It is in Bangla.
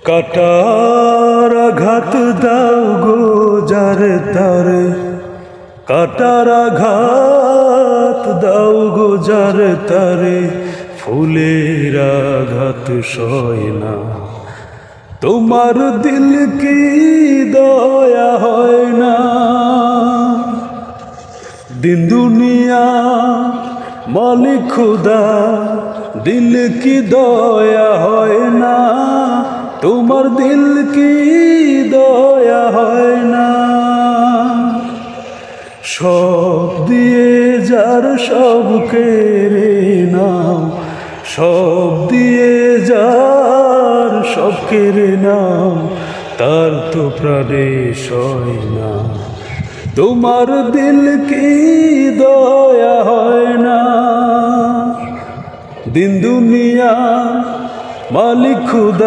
কাটার আঘাত দাও গো যারে তারে, কাটার আঘাত দাও গো যারে তারে, ফুলের আঘাত সয় না। তোমার দিল কি দয়া হয় না? দিন দুনিয়া মালিক খুদা, দিল কি দয়া হয় না? তোমার দিল কি দয়া হয় না? সব দিয়ে যার সব কেড়ে নাও, সব দিয়ে যার সব কেড়ে নাও, তার তো প্রাণে সয় না। তোমার দিল কি দয়া হয় না? দিন দুনিয়া মালিক খুদা।